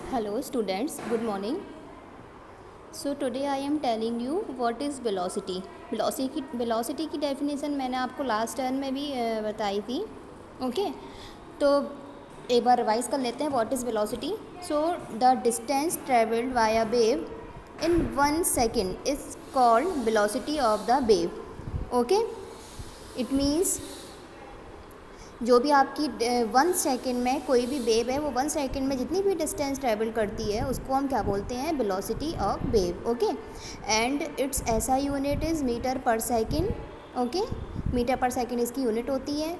Hello students, good morning. So today I am telling you what is velocity. Velocity की definition मैंने आपको last turn में भी बताई थी. ओके, तो एक बार रिवाइज कर लेते हैं. What is velocity. So the distance travelled via wave in 1 second is called velocity of the wave. Okay, it means जो भी आपकी 1 सेकेंड में कोई भी वेव है, वो 1 सेकेंड में जितनी भी डिस्टेंस ट्रेवल करती है उसको हम क्या बोलते हैं, velocity of wave. Okay, and its ऐसा unit is metre per second. Okay, metre per second इसकी यूनिट होती है.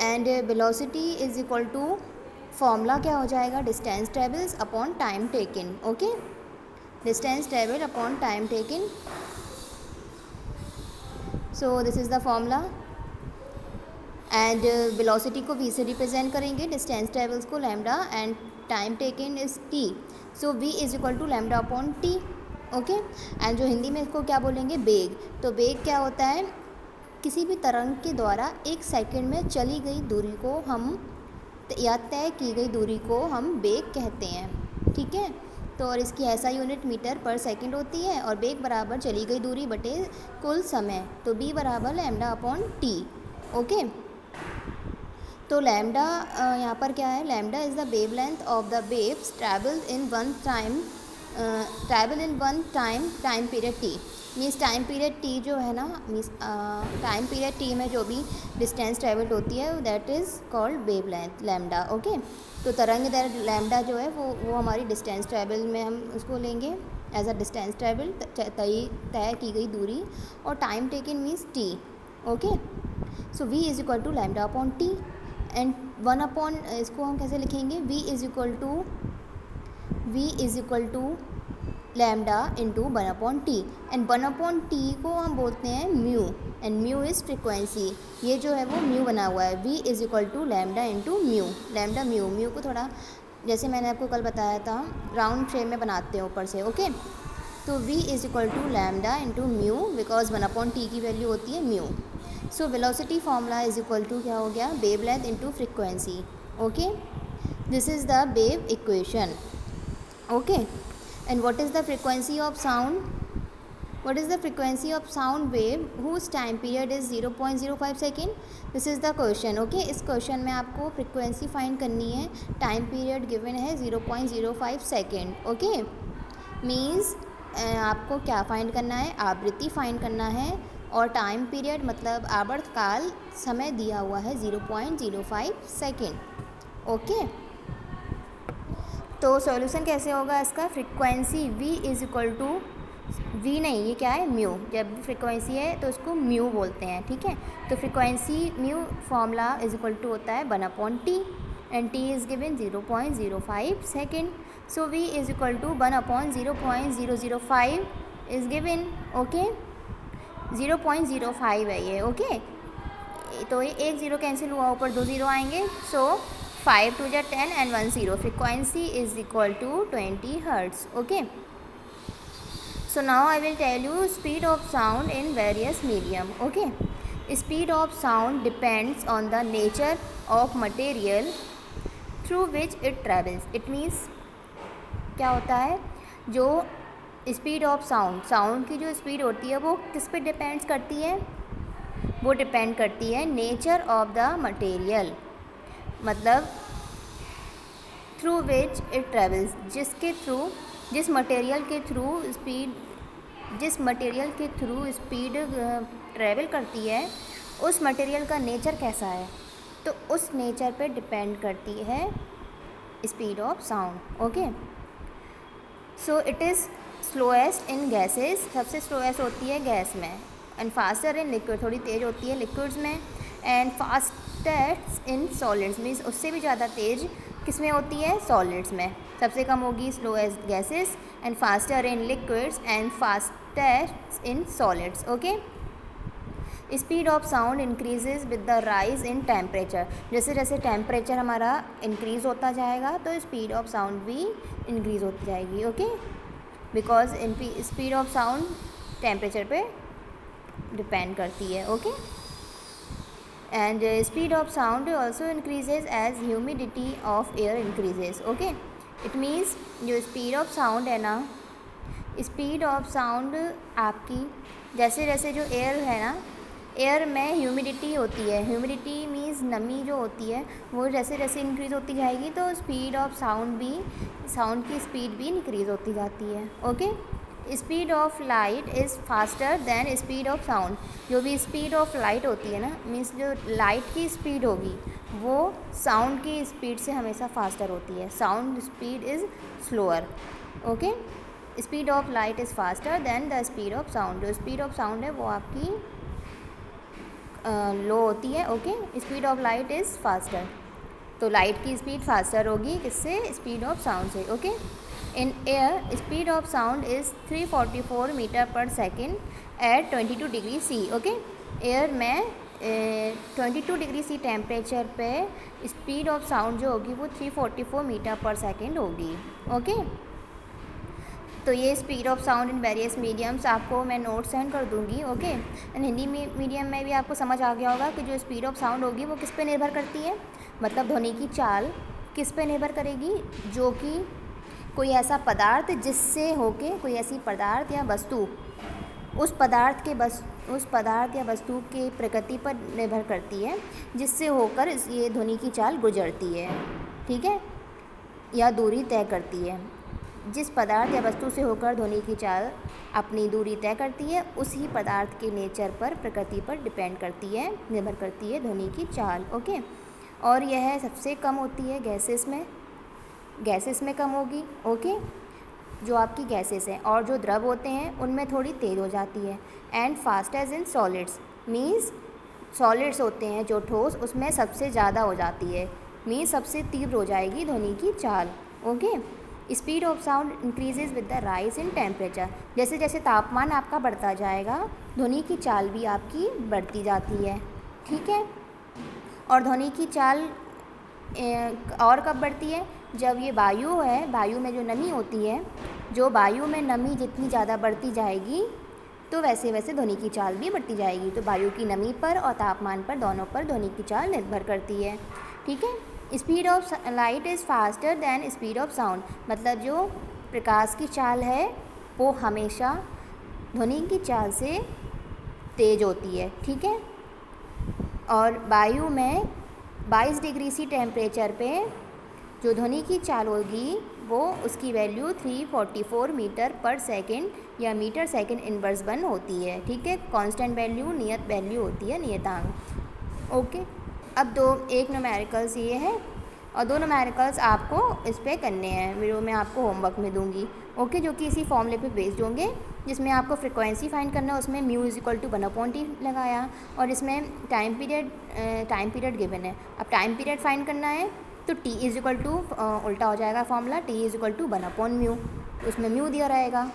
And velocity is equal to, formula क्या हो जाएगा, distance travels upon time taken. Okay, distance travel upon time taken. So this is the formula. And velocity को v से represent करेंगे, distance travels को lambda, and time taken is t. So v is equal to lambda upon t. Okay, and जो हिंदी में इसको क्या बोलेंगे, वेग. तो वेग क्या होता है, किसी भी तरंग के द्वारा 1 सेकेंड में चली गई दूरी को हम, या तय की गई दूरी को हम वेग कहते हैं. ठीक है, तो और इसकी ऐसा यूनिट मीटर पर सेकेंड होती है, और वेग बराबर चली गई दूरी बटे कुल समय. तो b बराबर लैम्डा अपॉन t. ओके, तो लैम्डा यहाँ पर क्या है, lambda is the wave length of the waves travel in one time period t. Means time period t जो है ना, मीन्स टाइम पीरियड t में जो भी डिस्टेंस ट्रेवल्ड होती है that is called wave length lambda. Okay, तो तरंग दैर्घ्य लैम्डा जो है वो हमारी डिस्टेंस ट्रेवल में हम उसको लेंगे एज अ डिस्टेंस ट्रेवल, तय की गई दूरी, और time taken means t. Okay, so v is equal to lambda upon t, and 1 upon, इसको हम कैसे लिखेंगे, v is equal to lambda into 1 upon T. And 1 upon T को हम बोलते हैं mu, and mu is frequency. ये जो है वो म्यू बना हुआ है. v is equal to lambda into mu. Lambda mu को थोड़ा, जैसे मैंने आपको कल बताया था, राउंड फ्रेम में बनाते हैं ऊपर से. ओके, तो v is equal to lambda into mu, because 1 upon T की वैल्यू होती है mu. So velocity formula is equal to क्या हो गया, wavelength into frequency. Okay, this is the wave equation. Okay, and what is the frequency of sound. What is the frequency of sound wave whose time period is 0.05 second. This is the question. Okay, इस question में आपको frequency find करनी है. Time period given है 0.05 second. Okay, means आपको क्या find करना है, आवृत्ति फाइंड करना है, और टाइम पीरियड मतलब आवर्तकाल समय दिया हुआ है 0.05 सेकेंड. ओके, तो सॉल्यूशन कैसे होगा इसका, frequency v is equal to, v नहीं, ये क्या है, म्यू. जब फ्रिक्वेंसी है तो उसको म्यू बोलते हैं. ठीक है, तो frequency mu formula is equal to होता है 1 upon T, and t is given 0.05 second. So v is equal to 1 upon 0.005 is given. Okay, 0.05 है ये. ओके, तो ये एक ज़ीरो कैंसिल हुआ, ऊपर 2 ज़ीरो आएंगे. सो 5 2 जा 10 and 1 0. Frequency is equal to 20 hertz. Okay, so now I will tell you speed of sound in various medium. Okay, speed of sound depends on the nature of material through which it travels. It means क्या होता है, जो speed of sound की जो speed होती है वो किस पे डिपेंड्स करती है, वो डिपेंड करती है नेचर ऑफ द मटेरियल, मतलब थ्रू विच इट ट्रेवल्स, जिस मटेरियल के थ्रू स्पीड ट्रैवल करती है, उस मटेरियल का नेचर कैसा है, तो उस नेचर पे डिपेंड करती है speed of sound. Okay, so it is slowest in gases, सबसे स्लोएस्ट होती है गैस में, एंड फास्टर इन लिक्विड, थोड़ी तेज़ होती है लिक्विड्स में, and fastest in solids, means उससे भी ज़्यादा तेज़ किस में होती है, सॉलिड्स में. सबसे कम होगी slowest gases, and faster in liquids, and fastest in solids. Okay, speed of sound increases with the rise in temperature. जैसे जैसे टेम्परेचर हमारा इंक्रीज़ होता जाएगा तो स्पीड ऑफ साउंड भी इंक्रीज़ होती जाएगी. Okay, because speed of sound temperature पे डिपेंड करती है. Okay, and speed of sound also increases as humidity of air increases. Okay, it means जो स्पीड ऑफ साउंड है ना, स्पीड ऑफ साउंड आपकी जैसे जैसे जो एयर है ना, एयर में ह्यूमिडिटी होती है, ह्यूमिडिटी मीन्स नमी जो होती है वो जैसे जैसे इंक्रीज़ होती जाएगी तो स्पीड ऑफ साउंड भी, साउंड की स्पीड भी इंक्रीज़ होती जाती है। Okay, speed of light is faster then speed of sound. जो भी स्पीड ऑफ लाइट होती है ना, मीन्स जो लाइट की स्पीड होगी वो साउंड की स्पीड से हमेशा फास्टर होती है, sound speed is slower. Okay, speed of light is faster than the speed of sound. जो स्पीड ऑफ साउंड है वो आपकी लो होती है। Okay, speed of light is faster, तो लाइट की स्पीड फास्टर होगी किससे, स्पीड ऑफ साउंड से। Okay, in air speed of sound is 344 meter per second at 22 degree C. Okay, air में 22 डिग्री सी टेम्परेचर पे speed of sound जो होगी वो 344 मीटर पर सेकेंड होगी। ओके, तो ये speed of sound in various mediums आपको मैं नोट सेंड कर दूंगी। ओके, एंड हिंदी मीडियम में भी आपको समझ आ गया होगा कि जो स्पीड ऑफ साउंड होगी वो किस पे निर्भर करती है, मतलब ध्वनि की चाल किस पे निर्भर करेगी, जो कि कोई ऐसा पदार्थ जिससे होके कोई ऐसी पदार्थ या वस्तु उस पदार्थ या वस्तु के प्रकृति पर निर्भर करती है जिससे होकर ये ध्वनि की चाल गुजरती है। ठीक है, या दूरी तय करती है। जिस पदार्थ या वस्तु से होकर ध्वनि की चाल अपनी दूरी तय करती है उसी पदार्थ के नेचर पर, प्रकृति पर डिपेंड करती है, निर्भर करती है ध्वनि की चाल। ओके, और यह सबसे कम होती है गैसेस में कम होगी। ओके, जो आपकी गैसेस हैं, और जो द्रव होते हैं उनमें थोड़ी तेज़ हो जाती है। And fast as in solids, means solids होते हैं जो ठोस, उसमें सबसे ज़्यादा हो जाती है, मीन्स सबसे तीव्र हो जाएगी ध्वनि की चाल। Okay, speed of sound increases with the rise in temperature. जैसे जैसे तापमान आपका बढ़ता जाएगा ध्वनि की चाल भी आपकी बढ़ती जाती है। ठीक है, और ध्वनि की चाल और कब बढ़ती है, जब ये वायु है, वायु में जो नमी होती है, जो वायु में नमी जितनी ज़्यादा बढ़ती जाएगी तो वैसे वैसे ध्वनि की चाल भी बढ़ती जाएगी। तो वायु की नमी पर और तापमान पर, दोनों पर ध्वनि की चाल निर्भर करती है। ठीक है, speed of light is faster then speed of sound, मतलब जो प्रकाश की चाल है वो हमेशा ध्वनि की चाल से तेज़ होती है। ठीक है, और वायु में 22 डिग्री सी टेम्परेचर पे जो ध्वनि की चाल होगी वो उसकी वैल्यू 344 मीटर पर सेकेंड या मीटर सेकेंड इनवर्स 1 होती है। ठीक है, कांस्टेंट वैल्यू, नियत वैल्यू होती है, नियतांक। ओके, अब एक न्यूमेरिकल्स ये है और 2 न्यूमेरिकल्स आपको इस पर करने हैं, जो मैं आपको होमवर्क में दूंगी। ओके, जो कि इसी फॉर्मूले पे बेस्ड होंगे, जिसमें आपको फ्रिक्वेंसी फाइंड करना है, उसमें mu is equal to 1/t लगाया, और इसमें टाइम पीरियड गिवन है। अब टाइम पीरियड फाइंड करना है तो t इज इक्वल टू उल्टा हो जाएगा formula, t is equal to 1/μ, उसमें म्यू दिया रहेगा।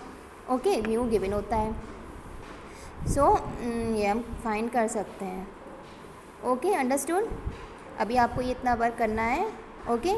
ओके, म्यू गिवन होता है, सो ये हम फाइंड कर सकते हैं। Okay, understood. अभी आपको ये इतना वर्क करना है। ओके।